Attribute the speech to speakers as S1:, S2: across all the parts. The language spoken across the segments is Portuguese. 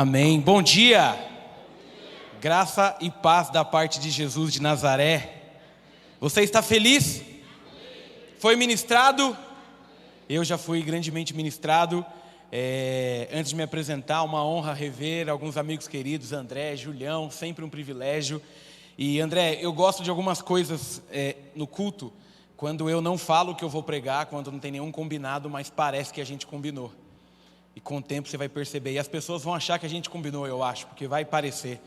S1: Amém. Bom dia. Graça e paz da parte de Jesus de Nazaré. Você está feliz? Foi ministrado? Eu já fui grandemente ministrado. Antes de me apresentar, uma honra rever alguns amigos queridos, André, Julião, sempre um privilégio. E André, eu gosto de algumas coisas no culto, quando eu não falo o que eu vou pregar, quando não tem nenhum combinado, mas parece que a gente combinou. E com o tempo você vai perceber, e as pessoas vão achar que a gente combinou, eu acho, porque vai parecer.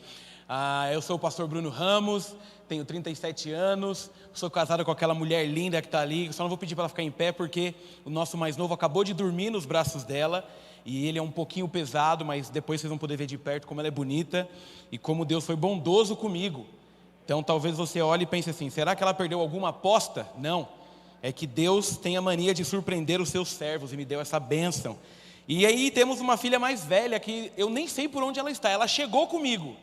S1: Eu sou o pastor Bruno Ramos, tenho 37 anos, sou casado com aquela mulher linda que está ali, só não vou pedir para ela ficar em pé, porque o nosso mais novo acabou de dormir nos braços dela, e ele é um pouquinho pesado, mas depois vocês vão poder ver de perto como ela é bonita, e como Deus foi bondoso comigo. Então talvez você olhe e pense assim, será que ela perdeu alguma aposta? Não, é que Deus tem a mania de surpreender os seus servos, e me deu essa bênção. E aí temos uma filha mais velha que eu nem sei por onde ela está. Ela chegou comigo,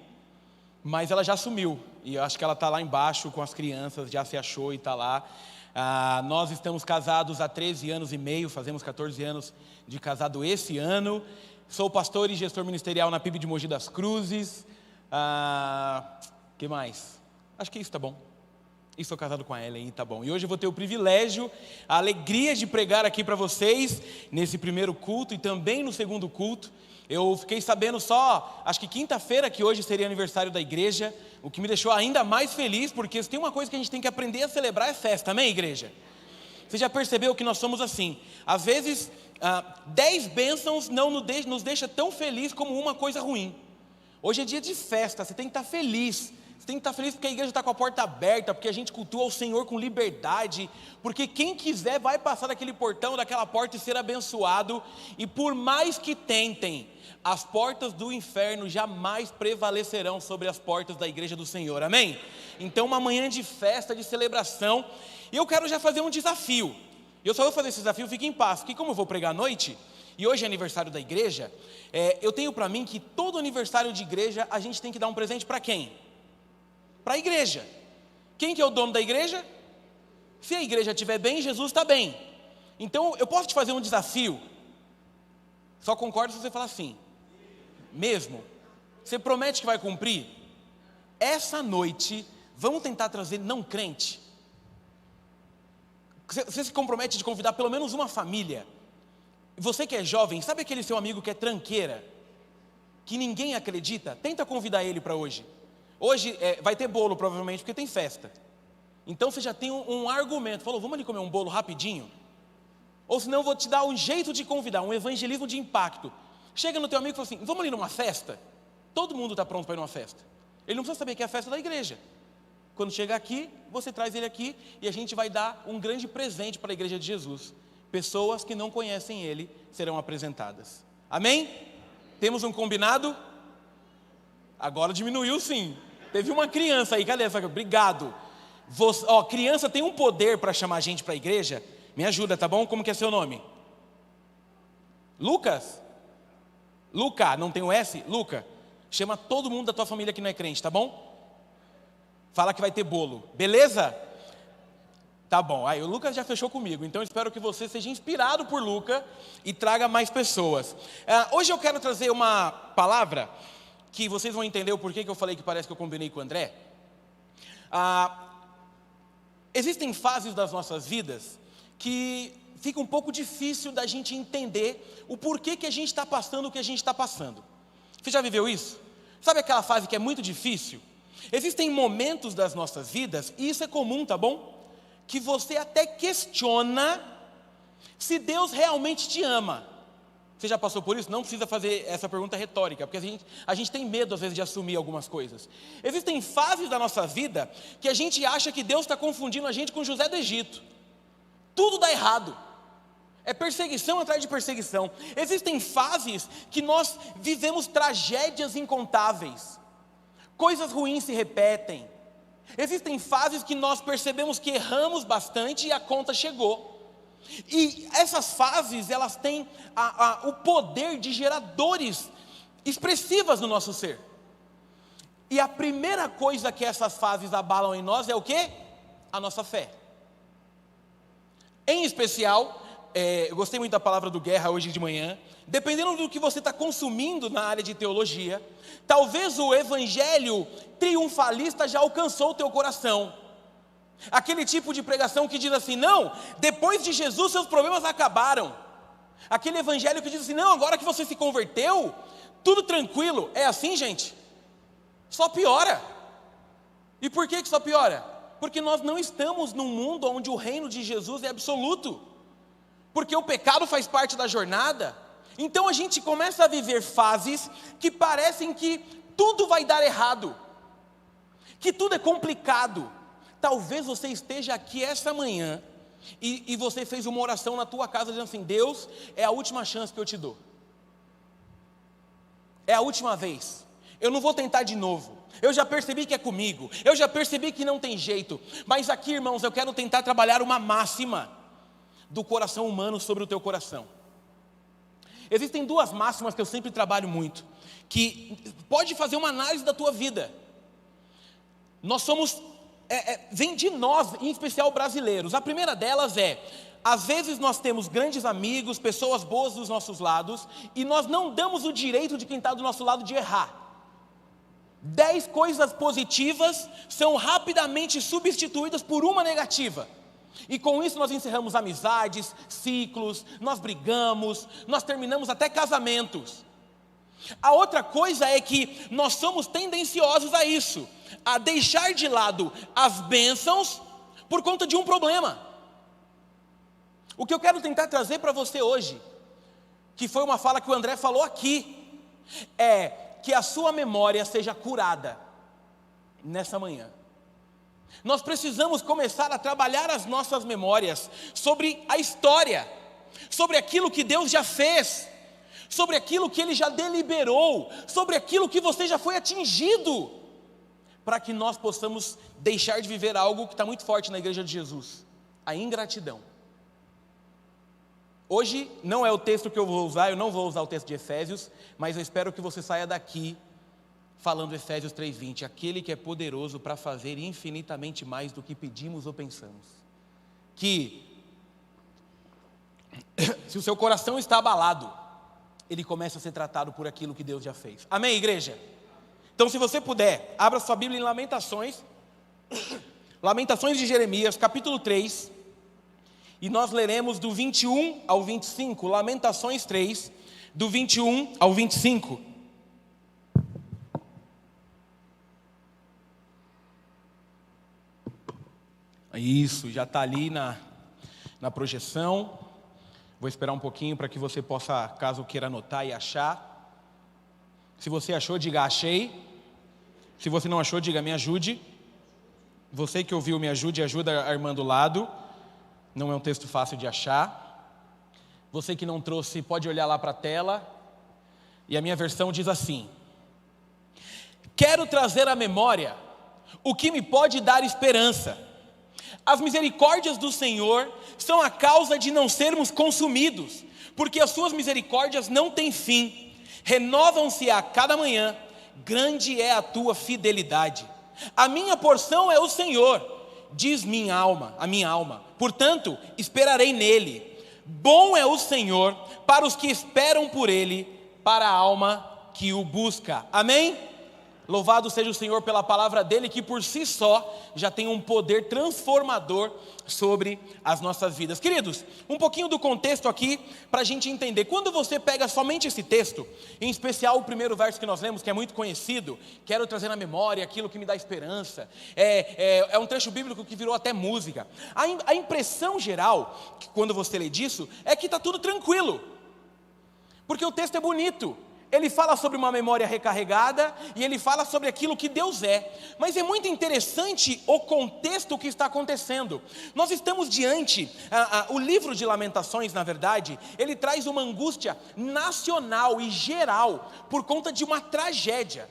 S1: mas ela já sumiu. E eu acho que ela está lá embaixo com as crianças, já se achou e está lá. Nós estamos casados há 13 anos e meio, fazemos 14 anos de casado esse ano. Sou pastor e gestor ministerial na PIB de Mogi das Cruzes. Que mais? Acho que isso está bom. E sou casado com a Ellen, tá bom. E hoje eu vou ter o privilégio, a alegria de pregar aqui para vocês, nesse primeiro culto e também no segundo culto. Eu fiquei sabendo só, acho que quinta-feira, que hoje seria aniversário da igreja, o que me deixou ainda mais feliz, porque se tem uma coisa que a gente tem que aprender a celebrar é festa, amém, igreja? Você já percebeu que nós somos assim? Às vezes, 10 bênçãos não nos deixa tão feliz como uma coisa ruim. Hoje é dia de festa, você tem que estar feliz. Tem que estar feliz porque a igreja está com a porta aberta, porque a gente cultua o Senhor com liberdade, porque quem quiser vai passar daquele portão, daquela porta e ser abençoado, e por mais que tentem, as portas do inferno jamais prevalecerão sobre as portas da igreja do Senhor, amém? Então uma manhã de festa, de celebração, e eu quero já fazer um desafio, eu só vou fazer esse desafio, fique em paz, porque como eu vou pregar à noite, e hoje é aniversário da igreja, eu tenho para mim que todo aniversário de igreja, a gente tem que dar um presente para quem? Para a igreja. Quem que é o dono da igreja? Se a igreja estiver bem, Jesus está bem. Então eu posso te fazer um desafio. Só concordo se você falar assim. Mesmo? Você promete que vai cumprir? Essa noite, vamos tentar trazer não crente. Você se compromete de convidar pelo menos uma família. Você que é jovem, sabe aquele seu amigo que é tranqueira? Que ninguém acredita? Tenta convidar ele para hoje. Hoje vai ter bolo provavelmente, porque tem festa. Então você já tem um argumento. Falou, vamos ali comer um bolo rapidinho? Ou senão eu vou te dar um jeito de convidar, um evangelismo de impacto. Chega no teu amigo e fala assim, vamos ali numa festa? Todo mundo está pronto para ir numa festa. Ele não precisa saber que é a festa da igreja. Quando chegar aqui, você traz ele aqui e a gente vai dar um grande presente para a igreja de Jesus. Pessoas que não conhecem ele serão apresentadas. Amém? Temos um combinado? Agora diminuiu sim. Teve uma criança aí, cadê essa? Obrigado. Criança tem um poder para chamar a gente para a igreja. Me ajuda, tá bom? Como que é seu nome? Lucas? Luca, não tem o S? Luca. Chama todo mundo da tua família que não é crente, tá bom? Fala que vai ter bolo, beleza? Tá bom, aí o Lucas já fechou comigo. Então eu espero que você seja inspirado por Luca e traga mais pessoas. Hoje eu quero trazer uma palavra que vocês vão entender o porquê que eu falei que parece que eu combinei com o André. Existem fases das nossas vidas que fica um pouco difícil da gente entender o porquê que a gente está passando o que a gente está passando. Você já viveu isso? Sabe aquela fase que é muito difícil? Existem momentos das nossas vidas, e isso é comum, tá bom? Que você até questiona se Deus realmente te ama. Você já passou por isso? Não precisa fazer essa pergunta retórica, porque a gente tem medo às vezes de assumir algumas coisas. Existem fases da nossa vida que a gente acha que Deus está confundindo a gente com José do Egito. Tudo dá errado. É perseguição atrás de perseguição. Existem fases que nós vivemos tragédias incontáveis. Coisas ruins se repetem. Existem fases que nós percebemos que erramos bastante e a conta chegou. E essas fases, elas têm o poder de gerar dores expressivas no nosso ser. E a primeira coisa que essas fases abalam em nós é o quê? A nossa fé. Em especial, eu gostei muito da palavra do Guerra hoje de manhã. Dependendo do que você está consumindo na área de teologia, talvez o evangelho triunfalista já alcançou o teu coração. Aquele tipo de pregação que diz assim: não, depois de Jesus seus problemas acabaram. Aquele evangelho que diz assim: não, agora que você se converteu, tudo tranquilo. É assim, gente? Só piora. E por que só piora? Porque nós não estamos num mundo onde o reino de Jesus é absoluto. Porque o pecado faz parte da jornada. Então a gente começa a viver fases que parecem que tudo vai dar errado, que tudo é complicado. Talvez você esteja aqui esta manhã e você fez uma oração na tua casa dizendo assim: Deus, é a última chance que eu te dou. É a última vez. Eu não vou tentar de novo. Eu já percebi que é comigo. Eu já percebi que não tem jeito. Mas aqui, irmãos, eu quero tentar trabalhar uma máxima do coração humano sobre o teu coração. Existem duas máximas que eu sempre trabalho muito, que pode fazer uma análise da tua vida. Nós somos, vem de nós, em especial brasileiros. A primeira delas é: às vezes nós temos grandes amigos, pessoas boas dos nossos lados, e nós não damos o direito de quem está do nosso lado de errar. 10 coisas positivas são rapidamente substituídas por uma negativa. E com isso nós encerramos amizades, ciclos, nós brigamos, nós terminamos até casamentos. A outra coisa é que nós somos tendenciosos a isso, a deixar de lado as bênçãos por conta de um problema. O que eu quero tentar trazer para você hoje, que foi uma fala que o André falou aqui, é que a sua memória seja curada nessa manhã. Nós precisamos começar a trabalhar as nossas memórias sobre a história, sobre aquilo que Deus já fez, sobre aquilo que Ele já deliberou, sobre aquilo que você já foi atingido, para que nós possamos deixar de viver algo que está muito forte na igreja de Jesus: a ingratidão. Hoje não é o texto que eu vou usar, eu não vou usar o texto de Efésios, mas eu espero que você saia daqui falando Efésios 3:20, aquele que é poderoso para fazer infinitamente mais do que pedimos ou pensamos. Que se o seu coração está abalado, ele começa a ser tratado por aquilo que Deus já fez. Amém, igreja? Então, se você puder, abra sua Bíblia em Lamentações, Lamentações de Jeremias, capítulo 3, e nós leremos do 21 ao 25, Lamentações 3, do 21 ao 25. Isso, já está ali na projeção. Vou esperar um pouquinho para que você possa, caso queira anotar e achar. Se você achou, diga achei. Se você não achou, diga me ajude. Você que ouviu, me ajude, ajuda a irmã do lado. Não é um texto fácil de achar. Você que não trouxe, pode olhar lá para a tela. E a minha versão diz assim: quero trazer à memória o que me pode dar esperança. As misericórdias do Senhor são a causa de não sermos consumidos, porque as suas misericórdias não têm fim, renovam-se a cada manhã, grande é a tua fidelidade. A minha porção é o Senhor, diz a minha alma, portanto esperarei nele. Bom é o Senhor para os que esperam por ele, para a alma que o busca. Amém? Louvado seja o Senhor pela palavra dele, que por si só já tem um poder transformador sobre as nossas vidas. Queridos, um pouquinho do contexto aqui para a gente entender. Quando você pega somente esse texto, em especial o primeiro verso que nós lemos, que é muito conhecido: quero trazer na memória aquilo que me dá esperança. É um trecho bíblico que virou até música. A impressão geral, que quando você lê disso, é que está tudo tranquilo, porque o texto é bonito. Ele fala sobre uma memória recarregada e ele fala sobre aquilo que Deus é. Mas é muito interessante o contexto que está acontecendo. Nós estamos diante, o livro de Lamentações, na verdade, ele traz uma angústia nacional e geral por conta de uma tragédia.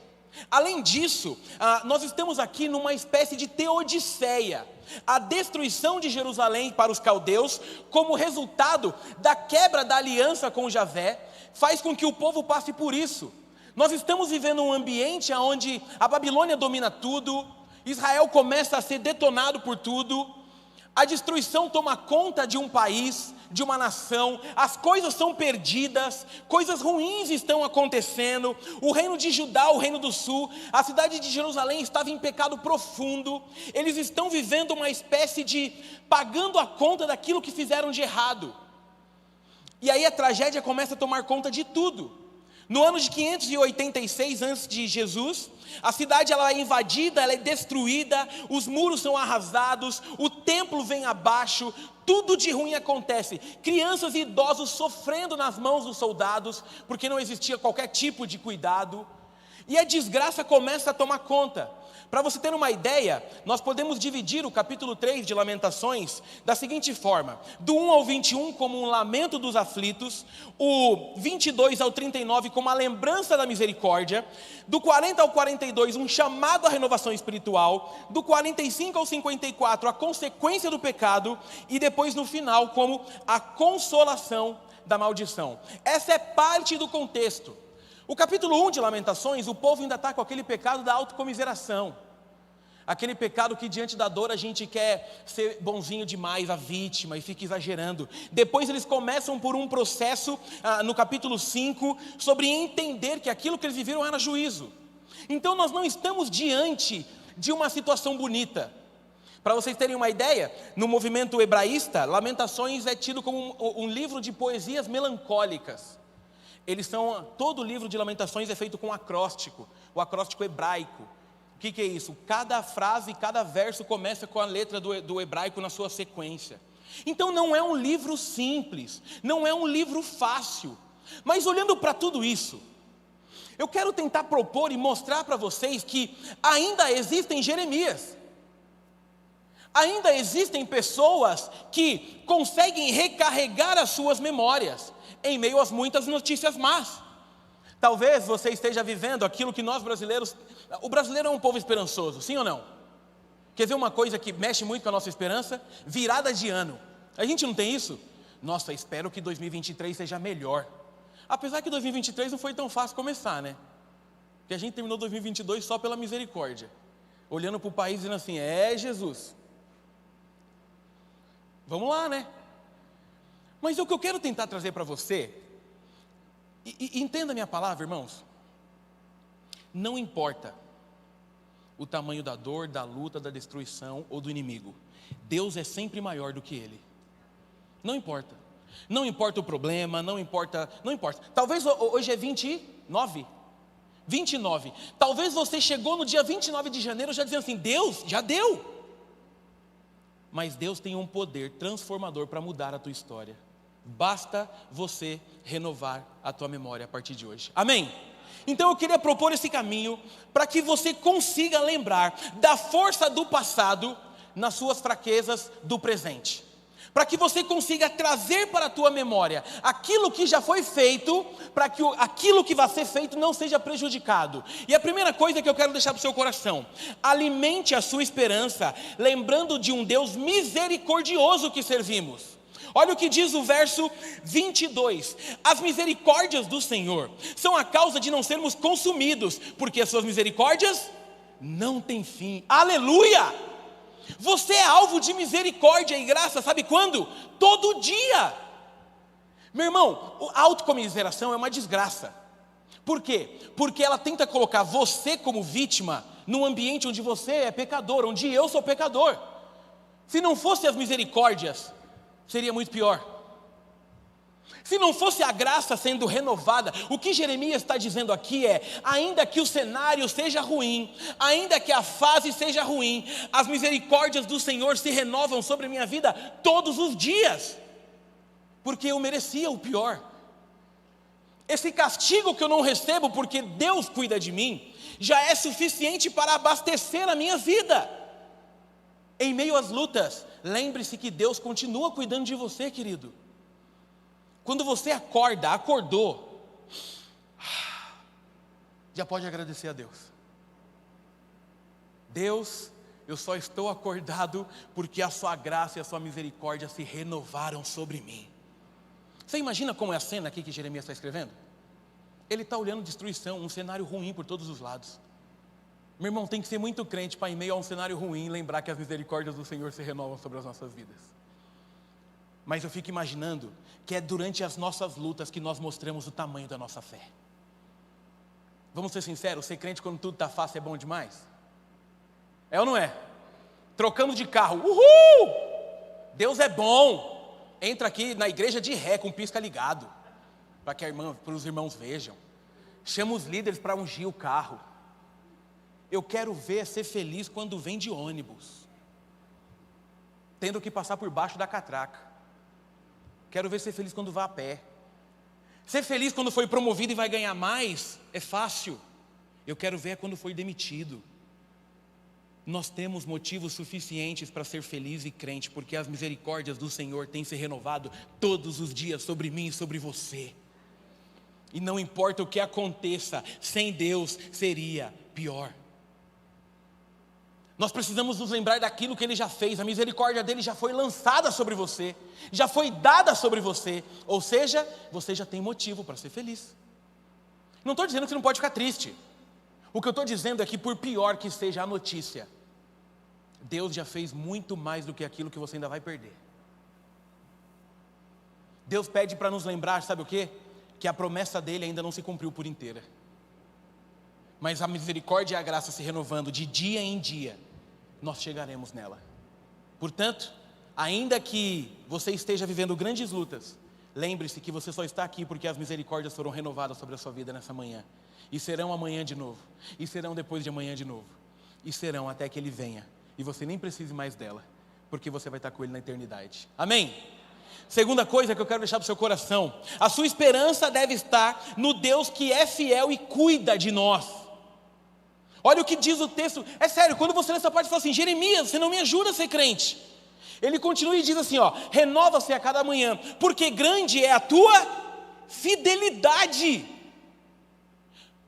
S1: Além disso, nós estamos aqui numa espécie de teodiceia. A destruição de Jerusalém para os caldeus, como resultado da quebra da aliança com Javé, faz com que o povo passe por isso. Nós estamos vivendo um ambiente onde a Babilônia domina tudo, Israel começa a ser detonado por tudo, A destruição toma conta de um país, de uma nação, as coisas são perdidas, coisas ruins estão acontecendo. O reino de Judá, o reino do sul, a cidade de Jerusalém estava em pecado profundo. Eles estão vivendo uma espécie de pagando a conta daquilo que fizeram de errado. E aí a tragédia começa a tomar conta de tudo. No ano de 586 a.C., a cidade ela é invadida, ela é destruída, os muros são arrasados, o templo vem abaixo, tudo de ruim acontece. Crianças e idosos sofrendo nas mãos dos soldados, porque não existia qualquer tipo de cuidado. E a desgraça começa a tomar conta. Para você ter uma ideia, nós podemos dividir o capítulo 3 de Lamentações da seguinte forma: do 1 ao 21 como um lamento dos aflitos, o 22 ao 39 como a lembrança da misericórdia, do 40 ao 42 um chamado à renovação espiritual, do 45 ao 54 a consequência do pecado, e depois no final como a consolação da maldição. Essa é parte do contexto. O capítulo 1 de Lamentações, o povo ainda está com aquele pecado da autocomiseração. Aquele pecado que diante da dor a gente quer ser bonzinho demais, a vítima, e fica exagerando. Depois eles começam por um processo, no capítulo 5, sobre entender que aquilo que eles viveram era juízo. Então nós não estamos diante de uma situação bonita. Para vocês terem uma ideia, no movimento hebraísta, Lamentações é tido como um livro de poesias melancólicas. Todo o livro de Lamentações é feito com acróstico, o acróstico hebraico. O que é isso? Cada frase, cada verso começa com a letra do hebraico na sua sequência. Então não é um livro simples, não é um livro fácil. Mas olhando para tudo isso, eu quero tentar propor e mostrar para vocês que ainda existem Jeremias. Ainda existem pessoas que conseguem recarregar as suas memórias em meio às muitas notícias más. Talvez você esteja vivendo aquilo que nós brasileiros... O brasileiro é um povo esperançoso, sim ou não? Quer ver uma coisa que mexe muito com a nossa esperança? Virada de ano. A gente não tem isso? Nossa, espero que 2023 seja melhor. Apesar que 2023 não foi tão fácil começar, né? Porque a gente terminou 2022 só pela misericórdia. Olhando para o país dizendo assim, Jesus. Vamos lá, né? Mas o que eu quero tentar trazer para você, e entenda a minha palavra, irmãos, não importa o tamanho da dor, da luta, da destruição ou do inimigo, Deus é sempre maior do que ele. Não importa. Não importa o problema, não importa. Talvez hoje é 29. Talvez você chegou no dia 29 de janeiro já dizendo assim, Deus, já deu. Mas Deus tem um poder transformador para mudar a tua história. Basta você renovar a tua memória a partir de hoje. Amém? Então eu queria propor esse caminho para que você consiga lembrar da força do passado nas suas fraquezas do presente. Para que você consiga trazer para a tua memória aquilo que já foi feito, para que aquilo que vai ser feito não seja prejudicado. E a primeira coisa que eu quero deixar para o seu coração: alimente a sua esperança, lembrando de um Deus misericordioso que servimos. Olha o que diz o verso 22. As misericórdias do Senhor são a causa de não sermos consumidos, porque as suas misericórdias não têm fim. Aleluia! Você é alvo de misericórdia e graça, sabe quando? Todo dia. Meu irmão, a autocomiseração é uma desgraça. Por quê? Porque ela tenta colocar você como vítima num ambiente onde você é pecador, onde eu sou pecador. Se não fosse as misericórdias, seria muito pior. Se não fosse a graça sendo renovada, o que Jeremias está dizendo aqui é: ainda que o cenário seja ruim, ainda que a fase seja ruim, as misericórdias do Senhor se renovam sobre a minha vida todos os dias, porque eu merecia o pior. Esse castigo que eu não recebo porque Deus cuida de mim, já é suficiente para abastecer a minha vida. Em meio às lutas, lembre-se que Deus continua cuidando de você, querido. Quando você acordou, já pode agradecer a Deus. Deus, eu só estou acordado porque a sua graça e a sua misericórdia se renovaram sobre mim. Você imagina como é a cena aqui que Jeremias está escrevendo? Ele está olhando destruição, um cenário ruim por todos os lados. Meu irmão, tem que ser muito crente para, em meio a um cenário ruim, lembrar que as misericórdias do Senhor se renovam sobre as nossas vidas. Mas eu fico imaginando que é durante as nossas lutas que nós mostramos o tamanho da nossa fé. Vamos ser sinceros, ser crente quando tudo está fácil é bom demais? É ou não é? Trocamos de carro, uhul! Deus é bom. Entra aqui na igreja de ré, com pisca ligado, para os irmãos vejam. Chama os líderes para ungir o carro. Eu quero ver ser feliz quando vem de ônibus, tendo que passar por baixo da catraca. Quero ver ser feliz quando vai a pé. Ser feliz quando foi promovido e vai ganhar mais é fácil. Eu quero ver quando foi demitido. Nós temos motivos suficientes para ser feliz e crente, porque as misericórdias do Senhor têm se renovado todos os dias sobre mim e sobre você. E não importa o que aconteça, sem Deus seria pior. Nós precisamos nos lembrar daquilo que Ele já fez. A misericórdia dEle já foi lançada sobre você, já foi dada sobre você. Ou seja, você já tem motivo para ser feliz. Não estou dizendo que você não pode ficar triste. O que eu estou dizendo é que, por pior que seja a notícia, Deus já fez muito mais do que aquilo que você ainda vai perder. Deus pede para nos lembrar, sabe o quê? Que a promessa dEle ainda não se cumpriu por inteira. Mas a misericórdia e a graça se renovando de dia em dia, nós chegaremos nela. Portanto, ainda que você esteja vivendo grandes lutas, lembre-se que você só está aqui porque as misericórdias foram renovadas sobre a sua vida nessa manhã. E serão amanhã de novo. E serão depois de amanhã de novo. E serão até que Ele venha. E você nem precise mais dela, porque você vai estar com Ele na eternidade. Amém? Segunda coisa que eu quero deixar para o seu coração: a sua esperança deve estar no Deus que é fiel e cuida de nós. Olha o que diz o texto, é sério, quando você lê essa parte, fala assim: Jeremias, você não me ajuda a ser crente. Ele continua e diz assim, renova-se a cada manhã, porque grande é a tua fidelidade.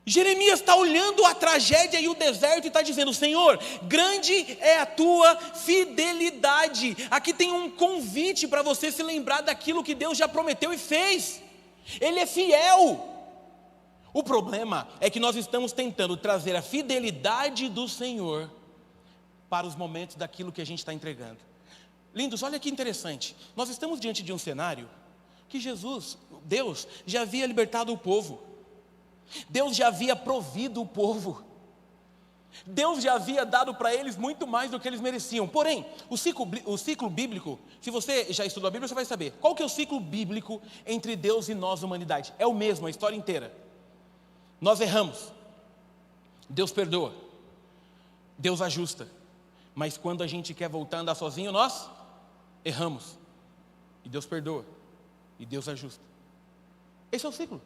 S1: Jeremias está olhando a tragédia e o deserto e está dizendo: Senhor, grande é a tua fidelidade. Aqui tem um convite para você se lembrar daquilo que Deus já prometeu e fez. Ele é fiel. O problema é que nós estamos tentando trazer a fidelidade do Senhor para os momentos daquilo que a gente está entregando. Lindos, olha que interessante. Nós estamos diante de um cenário que Deus já havia libertado o povo. Deus já havia provido o povo. Deus já havia dado para eles muito mais do que eles mereciam. Porém, o ciclo bíblico, se você já estudou a Bíblia, você vai saber. Qual que é o ciclo bíblico entre Deus e nós, humanidade? É o mesmo, a história inteira. Nós erramos, Deus perdoa, Deus ajusta. Mas quando a gente quer voltar a andar sozinho, nós erramos. E Deus perdoa, e Deus ajusta. Esse é o ciclo.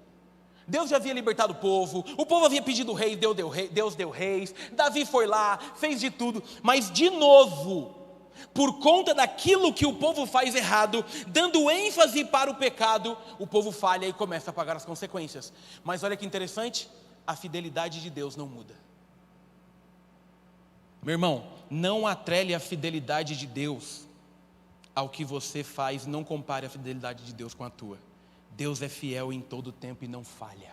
S1: Deus já havia libertado o povo havia pedido rei, Deus deu reis, Davi foi lá, fez de tudo, mas de novo, por conta daquilo que o povo faz errado, dando ênfase para o pecado, o povo falha e começa a pagar as consequências. Mas olha que interessante, a fidelidade de Deus não muda. Meu irmão, não atrele a fidelidade de Deus ao que você faz, não compare a fidelidade de Deus com a tua. Deus é fiel em todo tempo e não falha.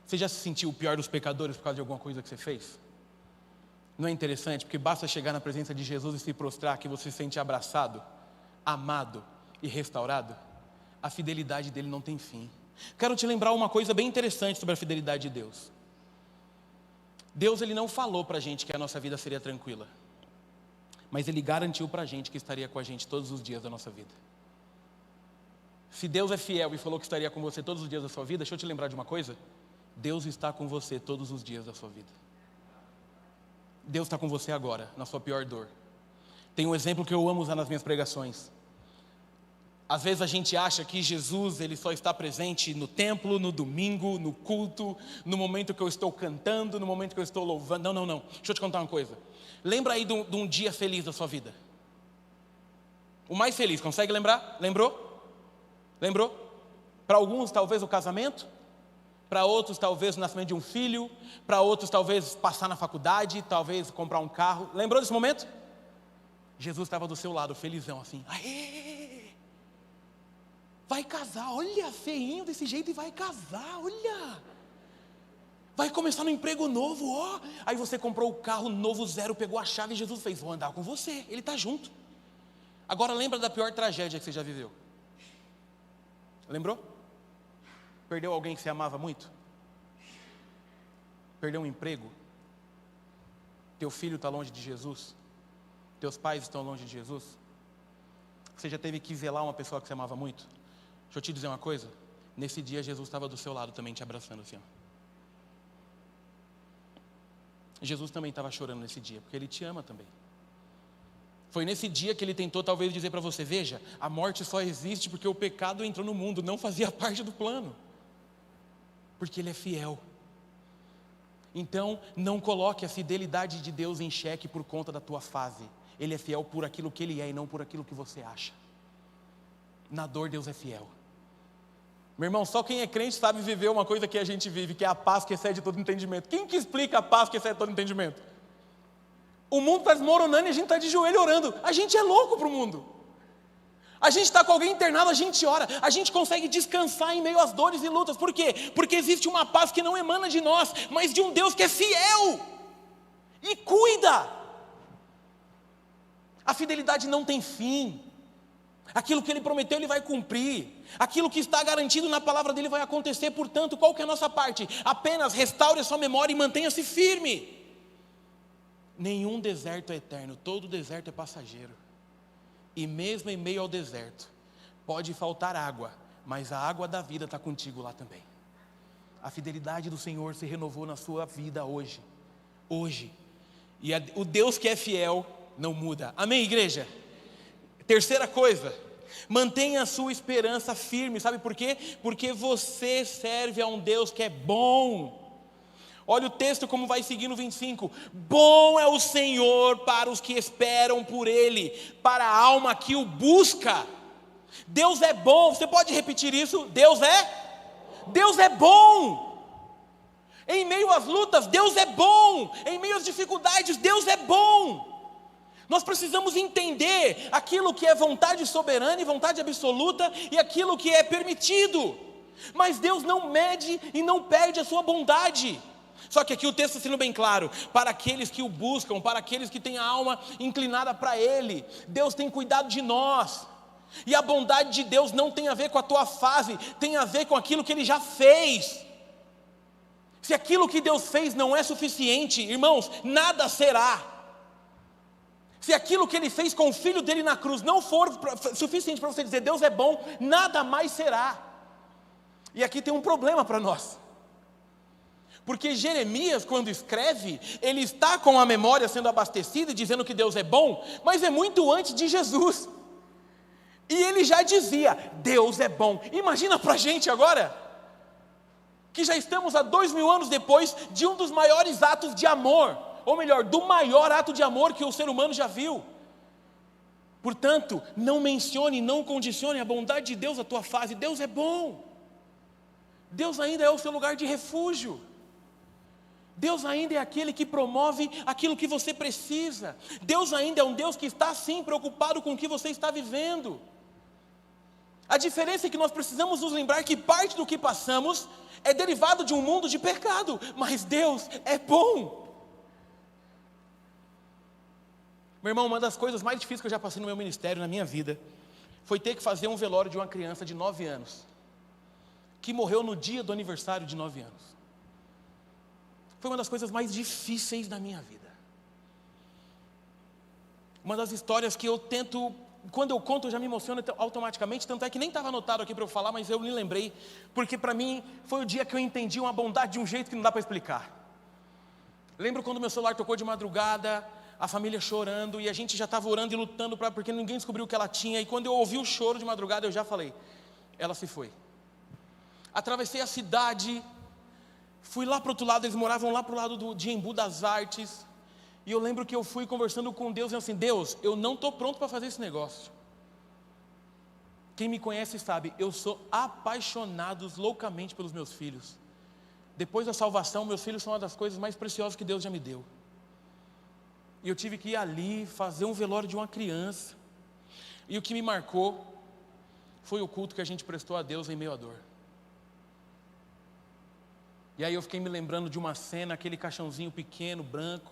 S1: Você já se sentiu o pior dos pecadores por causa de alguma coisa que você fez? Não é interessante? Porque basta chegar na presença de Jesus e se prostrar que você se sente abraçado, amado e restaurado. A fidelidade dele não tem fim. Quero te lembrar uma coisa bem interessante sobre a fidelidade de Deus. Deus, ele não falou para a gente que a nossa vida seria tranquila, mas ele garantiu para a gente que estaria com a gente todos os dias da nossa vida. Se Deus é fiel e falou que estaria com você todos os dias da sua vida, deixa eu te lembrar de uma coisa: Deus está com você todos os dias da sua vida. Deus está com você agora, na sua pior dor. Tem um exemplo que eu amo usar nas minhas pregações. Às vezes a gente acha que Jesus, ele só está presente no templo, no domingo, no culto, no momento que eu estou cantando, no momento que eu estou louvando. Não. Deixa eu te contar uma coisa. Lembra aí de um dia feliz da sua vida. O mais feliz, consegue lembrar? Lembrou? Para alguns talvez o casamento, para outros talvez o nascimento de um filho, para outros talvez passar na faculdade, talvez comprar um carro. Lembrou desse momento? Jesus estava do seu lado, felizão assim. Aê! Vai casar, olha, feinho desse jeito e vai casar, olha. Vai começar no emprego novo, ó. Aí você comprou o carro novo, zero, pegou a chave e Jesus fez, vou andar com você. Ele está junto. Agora lembra da pior tragédia que você já viveu? Lembrou? Perdeu alguém que você amava muito? Perdeu um emprego? Teu filho está longe de Jesus? Teus pais estão longe de Jesus? Você já teve que zelar uma pessoa que você amava muito? Deixa eu te dizer uma coisa. Nesse dia Jesus estava do seu lado também te abraçando assim, ó. Jesus também estava chorando nesse dia, porque Ele te ama também. Foi nesse dia que Ele tentou talvez dizer para você, veja, a morte só existe porque o pecado entrou no mundo, não fazia parte do plano. Porque Ele é fiel. Então, não coloque a fidelidade de Deus em xeque por conta da tua fase. Ele é fiel por aquilo que Ele é e não por aquilo que você acha. Na dor Deus é fiel. Meu irmão, só quem é crente sabe viver uma coisa que a gente vive, que é a paz que excede todo entendimento. Quem que explica a paz que excede todo entendimento? O mundo está desmoronando e a gente está de joelho orando. A gente é louco para o mundo. A gente está com alguém internado, a gente ora. A gente consegue descansar em meio às dores e lutas. Por quê? Porque existe uma paz que não emana de nós, mas de um Deus que é fiel e cuida. A fidelidade não tem fim. Aquilo que Ele prometeu, Ele vai cumprir. Aquilo que está garantido na palavra dEle vai acontecer. Portanto, qual que é a nossa parte? Apenas restaure a sua memória e mantenha-se firme. Nenhum deserto é eterno, todo deserto é passageiro. E mesmo em meio ao deserto, pode faltar água, mas a água da vida está contigo lá também. A fidelidade do Senhor se renovou na sua vida hoje. Hoje. E o Deus que é fiel não muda. Amém, igreja? Terceira coisa, mantenha a sua esperança firme. Sabe por quê? Porque você serve a um Deus que é bom. Olha o texto como vai seguir no 25. Bom é o Senhor para os que esperam por Ele, para a alma que o busca. Deus é bom. Você pode repetir isso? Deus é bom. Em meio às lutas, Deus é bom. Em meio às dificuldades, Deus é bom. Nós precisamos entender aquilo que é vontade soberana e vontade absoluta e aquilo que é permitido. Mas Deus não mede e não perde a sua bondade. Só que aqui o texto está sendo bem claro, para aqueles que o buscam, para aqueles que têm a alma inclinada para Ele, Deus tem cuidado de nós. E a bondade de Deus não tem a ver com a tua fase, tem a ver com aquilo que Ele já fez. Se aquilo que Deus fez não é suficiente, irmãos, nada será. Se aquilo que Ele fez com o Filho dEle na cruz não for suficiente para você dizer Deus é bom, nada mais será. E aqui tem um problema para nós. Porque Jeremias, quando escreve, ele está com a memória sendo abastecida e dizendo que Deus é bom, mas é muito antes de Jesus. E ele já dizia, Deus é bom. Imagina para a gente agora, que já estamos há 2000 anos depois de um dos maiores atos de amor, ou melhor, do maior ato de amor que o ser humano já viu. Portanto, não mencione, não condicione a bondade de Deus à tua fase. Deus é bom. Deus ainda é o seu lugar de refúgio. Deus ainda é aquele que promove aquilo que você precisa. Deus ainda é um Deus que está sim preocupado com o que você está vivendo. A diferença é que nós precisamos nos lembrar que parte do que passamos é derivado de um mundo de pecado, mas Deus é bom. Meu irmão, uma das coisas mais difíceis que eu já passei no meu ministério, na minha vida, foi ter que fazer um velório de uma criança de 9 anos, que morreu no dia do aniversário de 9 anos. Foi uma das coisas mais difíceis da minha vida. Uma das histórias que eu tento, quando eu conto eu já me emociono automaticamente, tanto é que nem estava anotado aqui para eu falar, mas eu me lembrei, porque para mim foi o dia que eu entendi uma bondade de um jeito que não dá para explicar. Lembro quando meu celular tocou de madrugada, a família chorando, e a gente já estava orando e lutando, porque ninguém descobriu o que ela tinha, e quando eu ouvi o choro de madrugada, eu já falei, ela se foi. Atravessei a cidade, fui lá para o outro lado, eles moravam lá para o lado de Embu das Artes, e eu lembro que eu fui conversando com Deus, e assim, Deus, eu não estou pronto para fazer esse negócio. Quem me conhece sabe, eu sou apaixonado loucamente pelos meus filhos. Depois da salvação, meus filhos são uma das coisas mais preciosas que Deus já me deu. E eu tive que ir ali, fazer um velório de uma criança, e o que me marcou, foi o culto que a gente prestou a Deus em meio à dor. E aí eu fiquei me lembrando de uma cena, aquele caixãozinho pequeno, branco,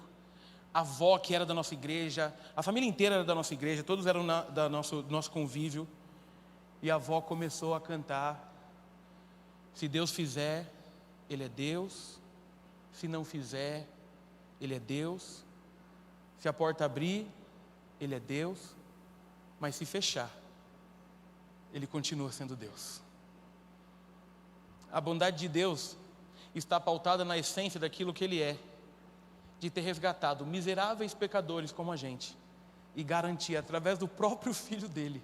S1: a avó que era da nossa igreja, a família inteira era da nossa igreja, todos eram do nosso convívio, e a avó começou a cantar: se Deus fizer, Ele é Deus; se não fizer, Ele é Deus; se a porta abrir, Ele é Deus; mas se fechar, Ele continua sendo Deus. A bondade de Deus está pautada na essência daquilo que Ele é, de ter resgatado miseráveis pecadores como a gente, e garantir através do próprio Filho dEle,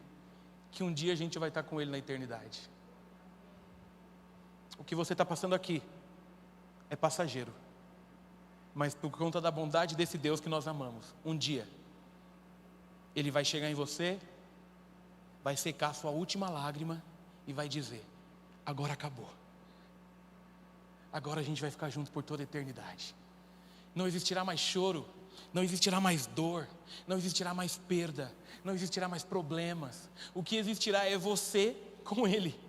S1: que um dia a gente vai estar com Ele na eternidade. O que você está passando aqui é passageiro, mas por conta da bondade desse Deus que nós amamos, um dia Ele vai chegar em você, vai secar a sua última lágrima e vai dizer: agora acabou. Agora a gente vai ficar junto por toda a eternidade. Não existirá mais choro, não existirá mais dor, não existirá mais perda, não existirá mais problemas. O que existirá é você com Ele,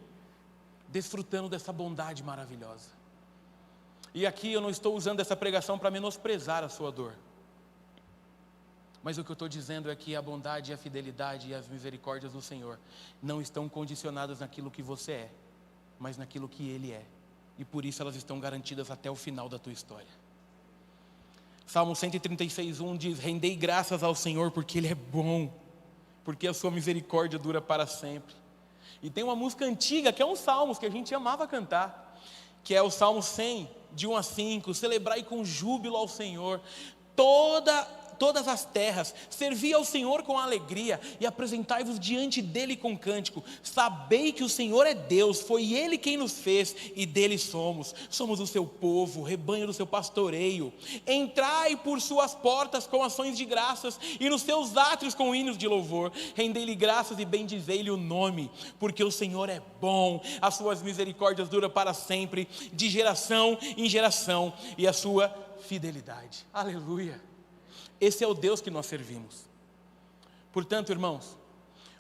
S1: desfrutando dessa bondade maravilhosa. E aqui eu não estou usando essa pregação para menosprezar a sua dor, mas o que eu estou dizendo é que a bondade, a fidelidade e as misericórdias do Senhor não estão condicionadas naquilo que você é, mas naquilo que Ele é. E por isso elas estão garantidas até o final da tua história. Salmo 136:1 diz: rendei graças ao Senhor porque Ele é bom, porque a sua misericórdia dura para sempre. E tem uma música antiga que é um salmos que a gente amava cantar, que é o Salmo 100, de 1 a 5, celebrai com júbilo ao Senhor todas as terras, servi ao Senhor com alegria e apresentai-vos diante dEle com cântico. Sabei que o Senhor é Deus, foi Ele quem nos fez e dEle somos o seu povo, rebanho do seu pastoreio. Entrai por suas portas com ações de graças e nos seus átrios com hinos de louvor. Rendei-lhe graças e bendizei-lhe o nome, porque o Senhor é bom, as suas misericórdias duram para sempre, de geração em geração, e a sua fidelidade. Aleluia! Esse é o Deus que nós servimos. Portanto, irmãos,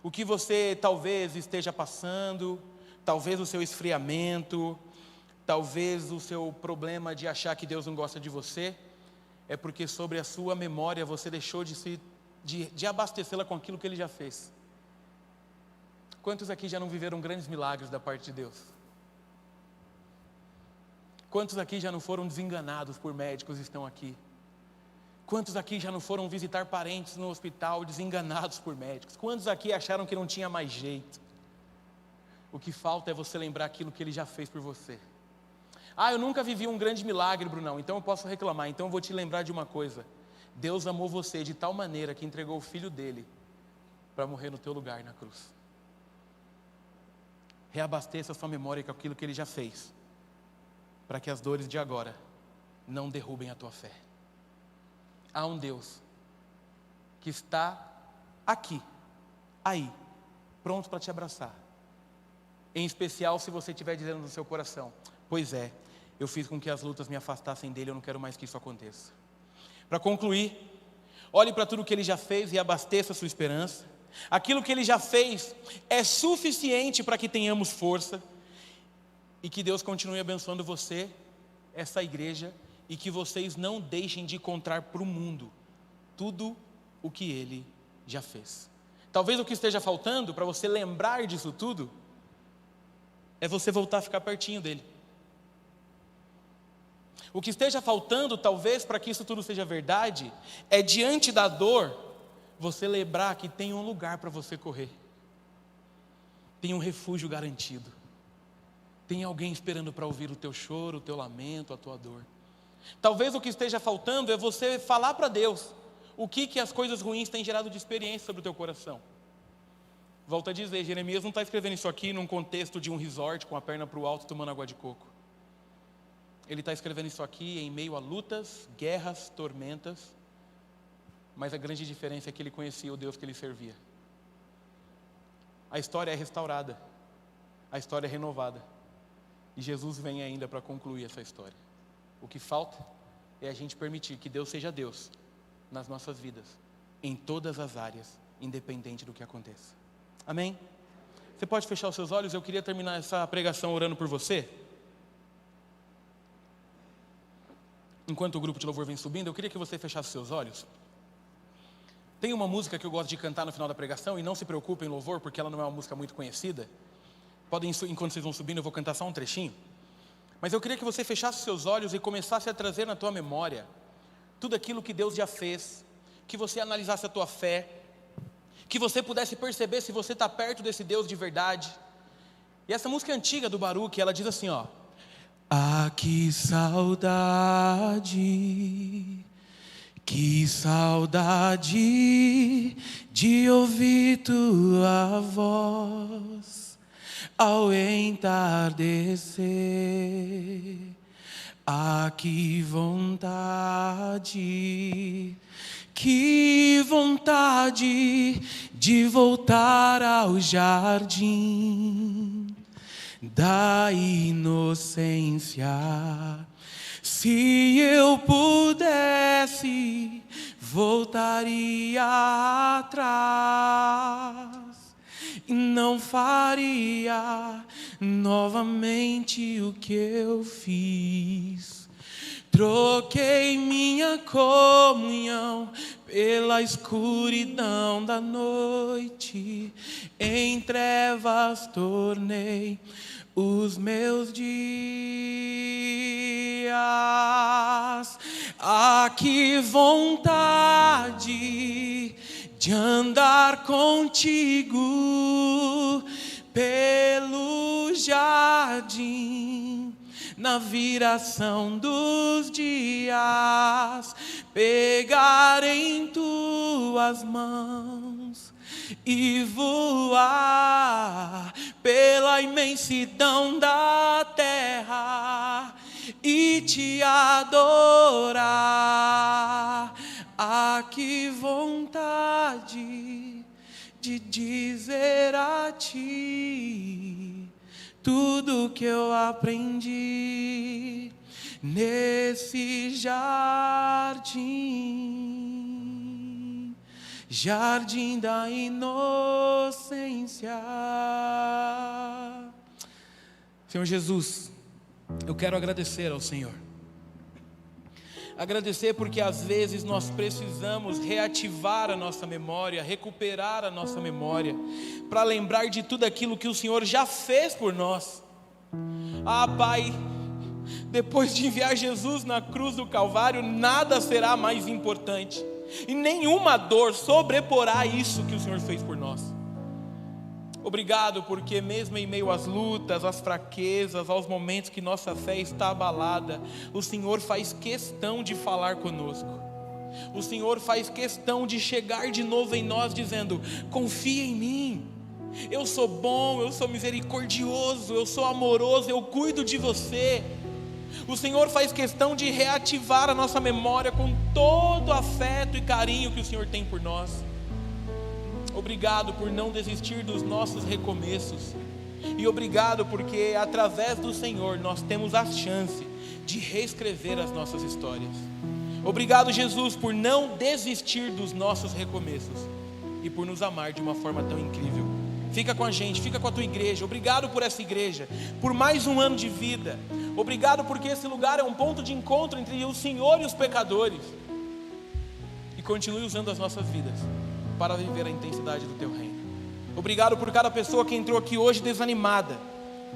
S1: o que você talvez esteja passando, talvez o seu esfriamento, talvez o seu problema de achar que Deus não gosta de você, é porque sobre a sua memória você deixou de abastecê-la com aquilo que Ele já fez. Quantos aqui já não viveram grandes milagres da parte de Deus? Quantos aqui já não foram desenganados por médicos e estão aqui? Quantos aqui já não foram visitar parentes no hospital desenganados por médicos? Quantos aqui acharam que não tinha mais jeito? O que falta é você lembrar aquilo que Ele já fez por você. Ah, eu nunca vivi um grande milagre, Brunão, então eu posso reclamar. Então eu vou te lembrar de uma coisa: Deus amou você de tal maneira que entregou o Filho dEle para morrer no teu lugar na cruz. Reabasteça a sua memória com aquilo que Ele já fez, para que as dores de agora não derrubem a tua fé. Há um Deus que está aqui, aí, pronto para te abraçar. Em especial se você estiver dizendo no seu coração: pois é, eu fiz com que as lutas me afastassem dEle, eu não quero mais que isso aconteça. Para concluir, olhe para tudo que Ele já fez e abasteça a sua esperança. Aquilo que Ele já fez é suficiente para que tenhamos força, e que Deus continue abençoando você, essa igreja, e que vocês não deixem de contar para o mundo tudo o que Ele já fez. Talvez o que esteja faltando para você lembrar disso tudo é você voltar a ficar pertinho dEle. O que esteja faltando, talvez, para que isso tudo seja verdade, é diante da dor, você lembrar que tem um lugar para você correr, tem um refúgio garantido, tem alguém esperando para ouvir o teu choro, o teu lamento, a tua dor. Talvez o que esteja faltando é você falar para Deus o que as coisas ruins têm gerado de experiência sobre o teu coração. Volto a dizer, Jeremias não está escrevendo isso aqui num contexto de um resort com a perna para o alto tomando água de coco. Ele está escrevendo isso aqui em meio a lutas, guerras, tormentas, mas a grande diferença é que ele conhecia o Deus que ele servia. A história é restaurada, a história é renovada, e Jesus vem ainda para concluir essa história. O que falta é a gente permitir que Deus seja Deus nas nossas vidas, em todas as áreas, independente do que aconteça. Amém? Você pode fechar os seus olhos? Eu queria terminar essa pregação orando por você. enquanto o grupo de louvor vem subindo, eu queria que você fechasse seus olhos. Tem uma música que eu gosto de cantar no final da pregação, e não se preocupem, louvor, porque ela não é uma música muito conhecida. Enquanto vocês vão subindo, eu vou cantar só um trechinho. Mas eu queria que você fechasse seus olhos e começasse a trazer na tua memória tudo aquilo que Deus já fez, que você analisasse a tua fé, que você pudesse perceber se você está perto desse Deus de verdade. E essa música antiga do Baruch, ela diz assim, ó: ah, que saudade de ouvir tua voz ao entardecer. Ah, que vontade de voltar ao jardim da inocência. Se eu pudesse, voltaria atrás e não faria novamente o que eu fiz. Troquei minha comunhão pela escuridão da noite, em trevas tornei os meus dias. Ah, que vontade de andar contigo pelo jardim, na viração dos dias, pegar em tuas mãos e voar pela imensidão da terra e te adorar. Ah, que vontade de dizer a ti tudo que eu aprendi nesse jardim da inocência. Senhor Jesus, eu quero agradecer ao Senhor. Agradecer porque às vezes nós precisamos reativar a nossa memória, recuperar a nossa memória, para lembrar de tudo aquilo que o Senhor já fez por nós. Ah, Pai, depois de enviar Jesus na cruz do Calvário, nada será mais importante, e nenhuma dor sobreporá isso que o Senhor fez por nós. Obrigado porque mesmo em meio às lutas, às fraquezas, aos momentos que nossa fé está abalada, o Senhor faz questão de falar conosco. O Senhor faz questão de chegar de novo em nós dizendo: confia em mim, eu sou bom, eu sou misericordioso, eu sou amoroso, eu cuido de você. O Senhor faz questão de reativar a nossa memória com todo o afeto e carinho que o Senhor tem por nós. Obrigado por não desistir dos nossos recomeços. E obrigado porque através do Senhor nós temos a chance de reescrever as nossas histórias. Obrigado, Jesus, por não desistir dos nossos recomeços e por nos amar de uma forma tão incrível. Fica com a gente, fica com a tua igreja. Obrigado por essa igreja, por mais um ano de vida. Obrigado porque esse lugar é um ponto de encontro entre o Senhor e os pecadores. E continue usando as nossas vidas para viver a intensidade do teu reino. Obrigado por cada pessoa que entrou aqui hoje desanimada,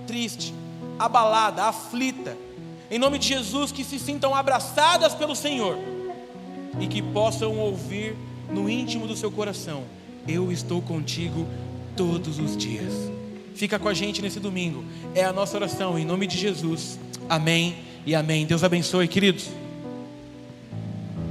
S1: triste, abalada, aflita. Em nome de Jesus, que se sintam abraçadas pelo Senhor e que possam ouvir no íntimo do seu coração: eu estou contigo todos os dias. Fica com a gente nesse domingo, é a nossa oração em nome de Jesus. Amém e amém. Deus abençoe, queridos.